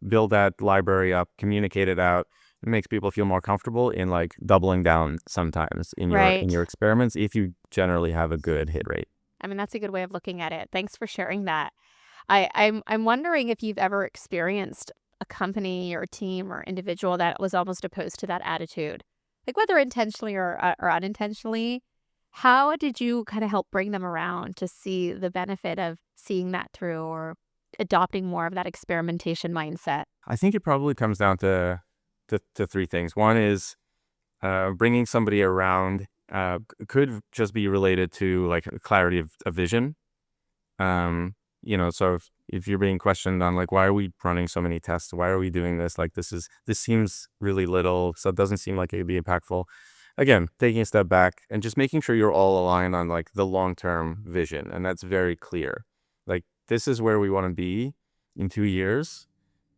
build that library up, communicate it out. It makes people feel more comfortable in like doubling down sometimes in your Right. experiments if you generally have a good hit rate. I mean, that's a good way of looking at it. Thanks for sharing that. I'm wondering if you've ever experienced a company or team or individual that was almost opposed to that attitude, like whether intentionally or unintentionally. How did you kind of help bring them around to see the benefit of seeing that through or adopting more of that experimentation mindset? I think it probably comes down to three things. One is bringing somebody around, could just be related to like a clarity of vision. So if you're being questioned on like, why are we running so many tests? Why are we doing this? Like, this seems really little, so it doesn't seem like it'd be impactful. Again, taking a step back and just making sure you're all aligned on like the long-term vision. And that's very clear. Like, this is where we want to be in 2 years,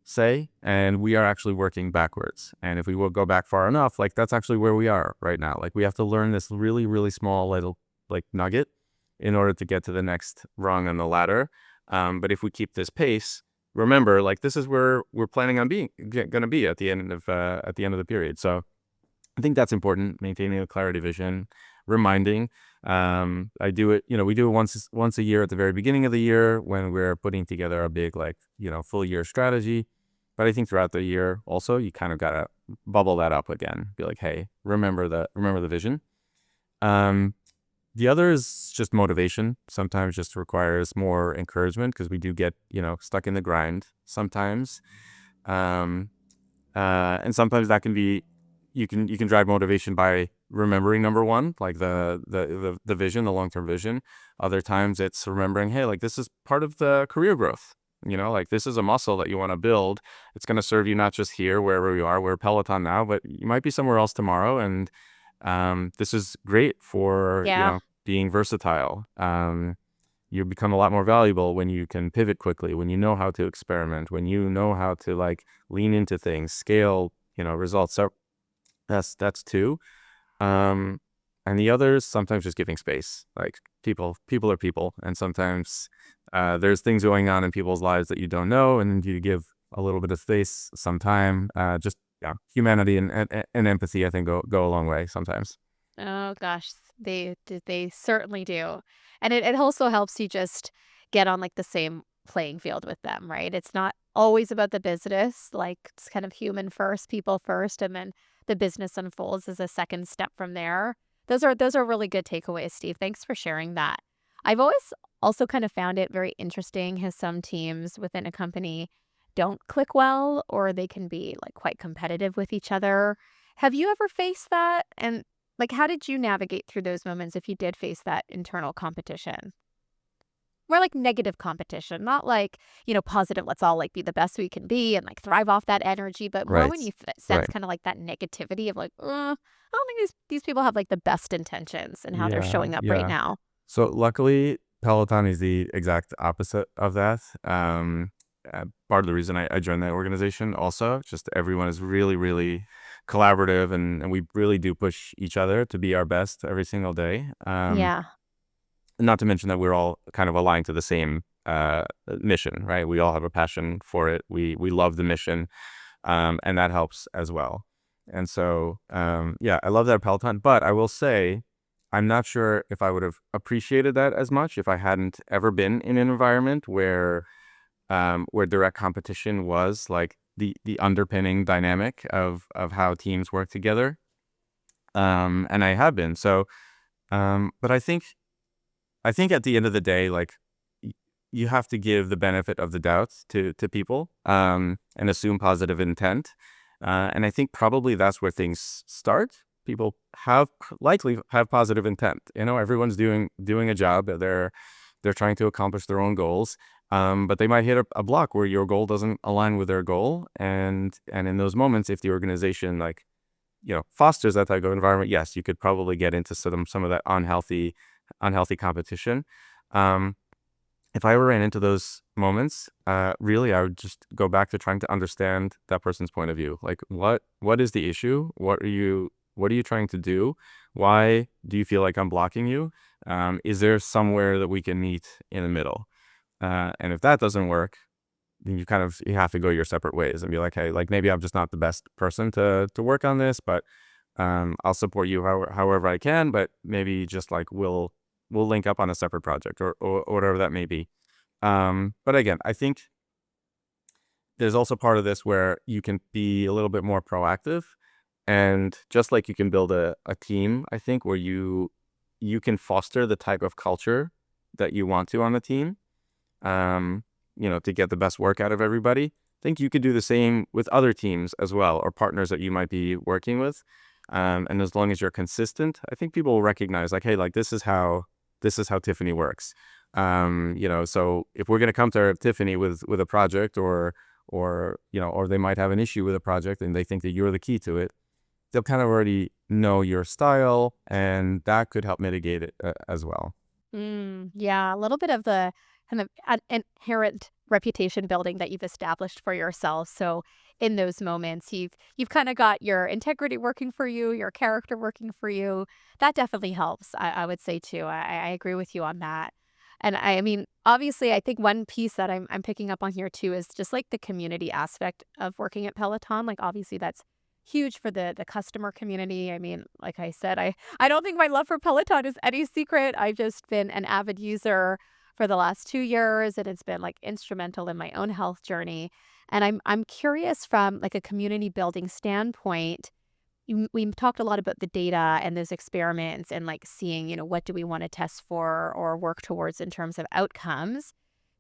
say, and we are actually working backwards. And if we will go back far enough, like that's actually where we are right now. Like, we have to learn this really, really small little like nugget in order to get to the next rung on the ladder. But if we keep this pace, remember, like this is where we're planning on being going to be at the end of the period. So I think that's important, maintaining a clarity vision, reminding. I do it, we do it once a year at the very beginning of the year when we're putting together a big like, full year strategy. But I think throughout the year also, you kind of gotta bubble that up again. Be like, hey, remember the vision. Um, the other is just motivation. Sometimes just requires more encouragement because we do get, stuck in the grind sometimes. Um, and sometimes that can be, you can drive motivation by remembering number one, like the vision, the long-term vision. Other times it's remembering, hey, like this is part of the career growth. Like this is a muscle that you want to build. It's going to serve you not just here, wherever you are. We're Peloton now, but you might be somewhere else tomorrow. And this is great for, Yeah. being versatile. You become a lot more valuable when you can pivot quickly, when you know how to experiment, when you know how to like lean into things, scale, results. So that's two. Um, and the others, sometimes just giving space. Like people are people, and sometimes there's things going on in people's lives that you don't know, and you give a little bit of space, some time. Just yeah, humanity and empathy, I think go a long way sometimes. Oh gosh, they certainly do. And it also helps you just get on like the same playing field with them, right? It's not always about the business, like it's kind of human first, people first, and then the business unfolds as a second step from there. Those are really good takeaways, Steve. Thanks for sharing that. I've always also kind of found it very interesting how some teams within a company don't click well or they can be like quite competitive with each other. Have you ever faced that? And Like, how did you navigate through those moments if you did face that internal competition? More like negative competition, not like, positive, let's all like be the best we can be and like thrive off that energy, but more Right. when you sense Right. kind of like that negativity of like, I don't think these people have like the best intentions and how they're Yeah. showing up right Yeah. now. So luckily, Peloton is the exact opposite of that. Part of the reason I joined that organization also, just everyone is really, really collaborative and we really do push each other to be our best every single day. Yeah. Not to mention that we're all kind of aligned to the same mission, right? We all have a passion for it. We love the mission, and that helps as well. And so, yeah, I love that Peloton. But I will say, I'm not sure if I would have appreciated that as much if I hadn't ever been in an environment where direct competition was like the underpinning dynamic of how teams work together. And I have been so. But I think at the end of the day, like y- you have to give the benefit of the doubt to people, and assume positive intent. And I think probably that's where things start. People likely have positive intent. Everyone's doing a job. They're trying to accomplish their own goals. But they might hit a block where your goal doesn't align with their goal. And in those moments, if the organization fosters that type of environment, yes, you could probably get into some of that unhealthy competition. Um, if I ever ran into those moments, really, I would just go back to trying to understand that person's point of view. Like, what is the issue? What are you trying to do? Why do you feel like I'm blocking you? Is there somewhere that we can meet in the middle? And if that doesn't work, then you have to go your separate ways and be like, hey, like maybe I'm just not the best person to work on this, but I'll support you however I can, but maybe just like we'll link up on a separate project or whatever that may be. But again, I think there's also part of this where you can be a little bit more proactive, and just like you can build a team, I think, where you can foster the type of culture that you want to on the team, um, to get the best work out of everybody. I think you could do the same with other teams as well, or partners that you might be working with. And as long as you're consistent, I think people will recognize like, hey, like this is how Tiffany works. So if we're gonna come to Tiffany with a project or they might have an issue with a project and they think that you're the key to it, they'll kind of already know your style, and that could help mitigate it as well. Yeah, a little bit of the kind of inherent reputation building that you've established for yourself. So in those moments, you've kind of got your integrity working for you, your character working for you. That definitely helps. I would say too. I agree with you on that. And I mean, obviously, I think one piece that I'm picking up on here too is just like the community aspect of working at Peloton. Like obviously, that's huge for the customer community. I mean, like I said, I don't think my love for Peloton is any secret. I've just been an avid user for the last 2 years, and it's been like instrumental in my own health journey. And I'm curious from like a community building standpoint. We've talked a lot about the data and those experiments and like seeing, what do we want to test for or work towards in terms of outcomes.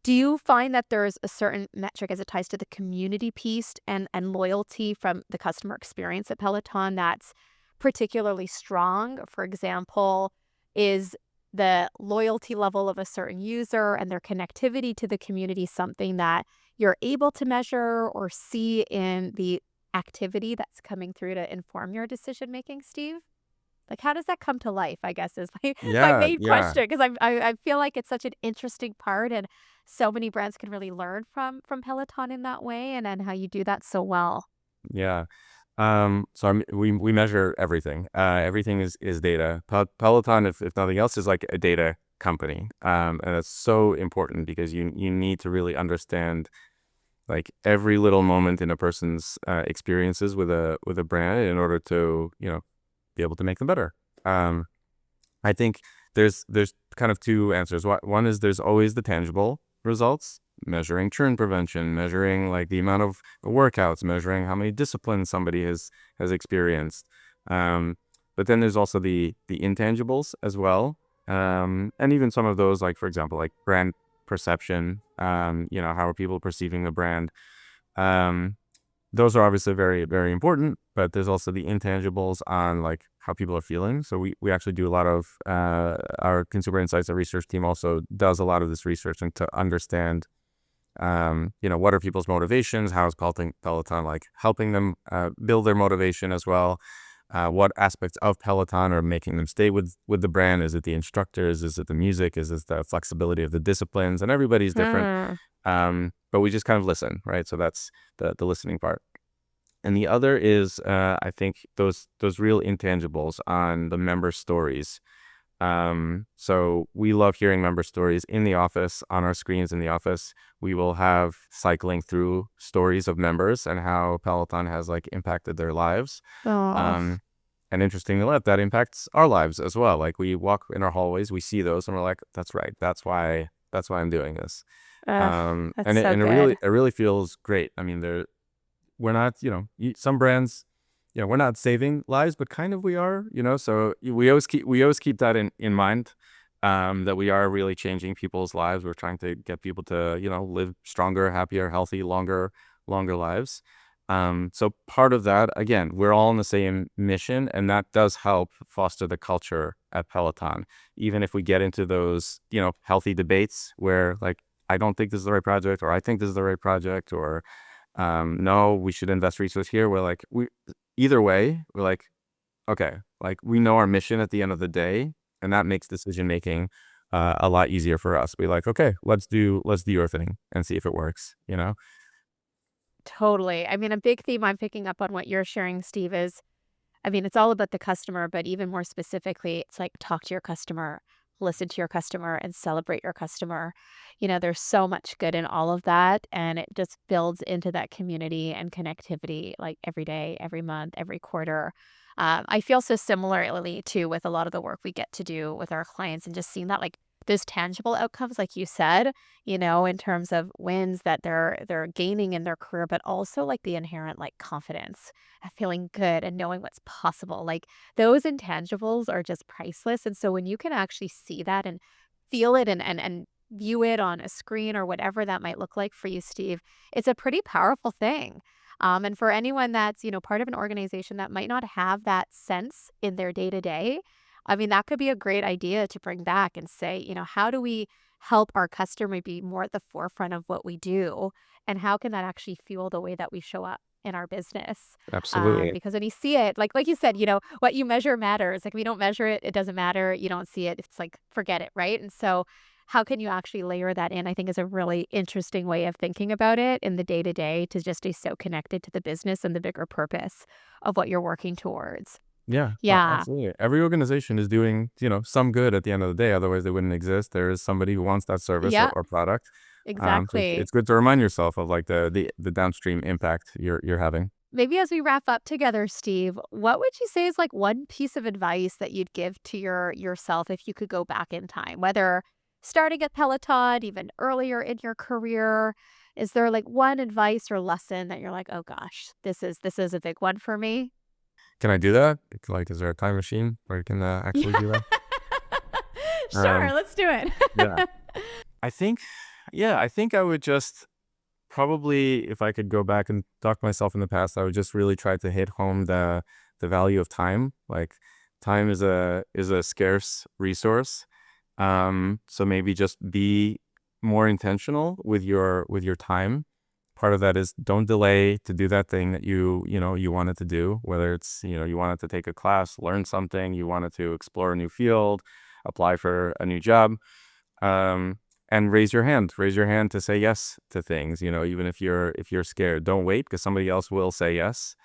Do you find that there's a certain metric as it ties to the community piece and loyalty from the customer experience at Peloton that's particularly strong? For example, is the loyalty level of a certain user and their connectivity to the community something that you're able to measure or see in the activity that's coming through to inform your decision making, Steve? Like, how does that come to life, I guess, is my Yeah, main yeah, question, 'cause I feel like it's such an interesting part, and so many brands can really learn from Peloton in that way, and how you do that so well. yeah. We measure everything. Everything is data. Peloton, if nothing else, is like a data company, and it's so important because you need to really understand like every little moment in a person's experiences with a brand in order to be able to make them better. Um, I think there's kind of two answers. One is there's always the tangible results, measuring churn prevention, measuring like the amount of workouts, measuring how many disciplines somebody has experienced. Um, but then there's also the intangibles as well, and even some of those, like for example, like brand perception. How are people perceiving the brand? Um, those are obviously very, very important. but there's also the intangibles on like how people are feeling. So we actually do a lot of our consumer insights and research team also does a lot of this research and to understand what are people's motivations? How is Peloton like helping them build their motivation as well? What aspects of Peloton are making them stay with the brand? Is it the instructors? Is it the music? Is it the flexibility of the disciplines? And everybody's different. Hmm. But we just kind of listen, right? So that's the listening part. And the other is, I think those real intangibles on the member stories. So we love hearing member stories in the office, on our screens in the office. We will have cycling through stories of members and how Peloton has like impacted their lives. Oh, Um, and interestingly enough, that impacts our lives as well. Like we walk in our hallways, we see those, and we're like, "That's right. That's why I'm doing this." that's And it so and good. it really feels great. I mean, we're not, some brands, we're not saving lives, but kind of we are, so we always keep that in mind, that we are really changing people's lives. We're trying to get people to, live stronger, happier, healthy, longer lives. So part of that, again, we're all in the same mission, and that does help foster the culture at Peloton. Even if we get into those, healthy debates where like, I don't think this is the right project, or I think this is the right project, or no, we should invest resource here. We're like, either way, we're like, okay, like we know our mission at the end of the day, and that makes decision making a lot easier for us. Be like, okay, let's do your thing and see if it works. Totally. I mean, a big theme I'm picking up on what you're sharing, Steve, is I mean, it's all about the customer, but even more specifically, it's like talk to your customer, listen to your customer, and celebrate your customer. There's so much good in all of that, and it just builds into that community and connectivity like every day, every month, every quarter. I feel so similarly too with a lot of the work we get to do with our clients and just seeing that like those tangible outcomes, like you said, in terms of wins that they're gaining in their career, but also like the inherent like confidence feeling good and knowing what's possible. Like those intangibles are just priceless. And so when you can actually see that and feel it and view it on a screen or whatever that might look like for you, Steve, it's a pretty powerful thing. And for anyone that's, part of an organization that might not have that sense in their day to day, I mean, that could be a great idea to bring back and say, how do we help our customer be more at the forefront of what we do? And how can that actually fuel the way that we show up in our business? Absolutely. Because when you see it, like you said, what you measure matters. Like if we don't measure it, it doesn't matter. You don't see it. It's like, forget it. Right. And so how can you actually layer that in? I think is a really interesting way of thinking about it in the day to day to just be so connected to the business and the bigger purpose of what you're working towards. Yeah, Yeah. absolutely. Every organization is doing, some good at the end of the day. Otherwise, they wouldn't exist. There is somebody who wants that service or, Yeah, or product. So it's, exactly. it's good to remind yourself of like the downstream impact you're having. Maybe as we wrap up together, Steve, what would you say is like one piece of advice that you'd give to yourself if you could go back in time, whether starting at Peloton, even earlier in your career? Is there like one advice or lesson that you're like, oh gosh, this is a big one for me? Can I do that? Like, is there a time machine where you can actually Yeah. do that? Sure, Um, let's do it. yeah. I think, yeah, I think I would just probably, if I could go back and talk to myself in the past, I would just really try to hit home the value of time. Like, time is a scarce resource. So maybe just be more intentional with your time. Part of that is don't delay to do that thing that you wanted to do, whether it's, you wanted to take a class, learn something, you wanted to explore a new field, apply for a new job. And raise your hand to say yes to things, even if you're scared. Don't wait, because somebody else will say yes.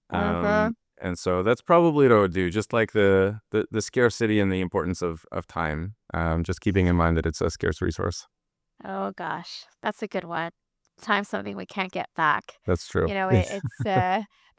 Uh-huh. And so that's probably what I would do, just like the scarcity and the importance of time. Just keeping in mind that it's a scarce resource. Oh gosh, that's a good one. Time's something we can't get back. That's true. It's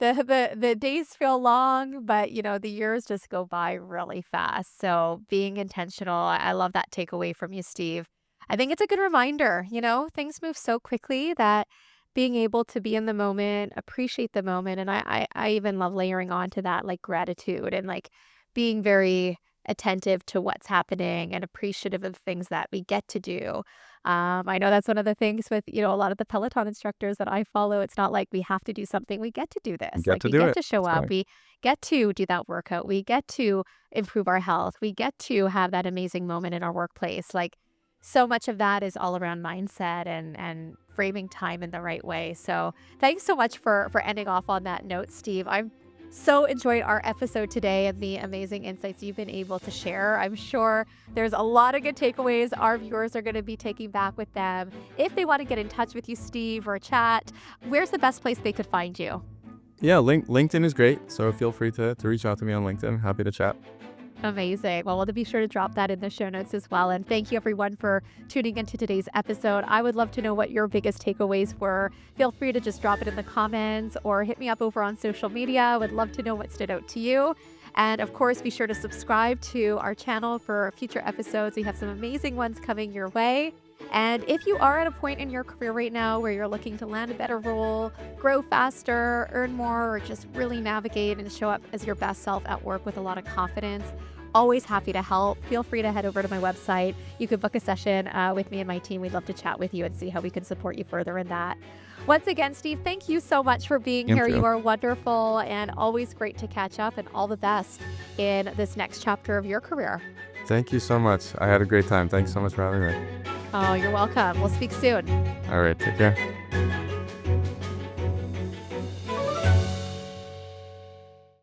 the days feel long, but the years just go by really fast. So being intentional, I love that takeaway from you, Steve. I think it's a good reminder, things move so quickly that being able to be in the moment, appreciate the moment, and I even love layering on to that like gratitude and like being very attentive to what's happening and appreciative of things that we get to do. I know that's one of the things with, a lot of the Peloton instructors that I follow. It's not like we have to do something. We get to do You this. get Like to we do get it. to show That's up. right. We get to do that workout. We get to improve our health. We get to have that amazing moment in our workplace. Like so much of that is all around mindset and framing time in the right way. So thanks so much for ending off on that note, Steve. I'm so enjoyed our episode today and the amazing insights you've been able to share. I'm sure there's a lot of good takeaways our viewers are going to be taking back with them. If they want to get in touch with you, Steve, or chat, where's the best place they could find you? Yeah, LinkedIn is great. So feel free to reach out to me on LinkedIn. Happy to chat. Amazing. Well, we'll be sure to drop that in the show notes as well. And thank you, everyone, for tuning into today's episode. I would love to know what your biggest takeaways were. Feel free to just drop it in the comments or hit me up over on social media. I would love to know what stood out to you. And of course, be sure to subscribe to our channel for future episodes. We have some amazing ones coming your way. And if you are at a point in your career right now where you're looking to land a better role, grow faster, earn more, or just really navigate and show up as your best self at work with a lot of confidence, always happy to help. Feel free to head over to my website. You could book a session with me and my team. We'd love to chat with you and see how we can support you further in that. Once again, Steve, thank you so much for being Thank here. you. You are wonderful and always great to catch up, and all the best in this next chapter of your career. Thank you so much. I had a great time. Thanks so much for having me. Oh, you're welcome. We'll speak soon. All right. Take care.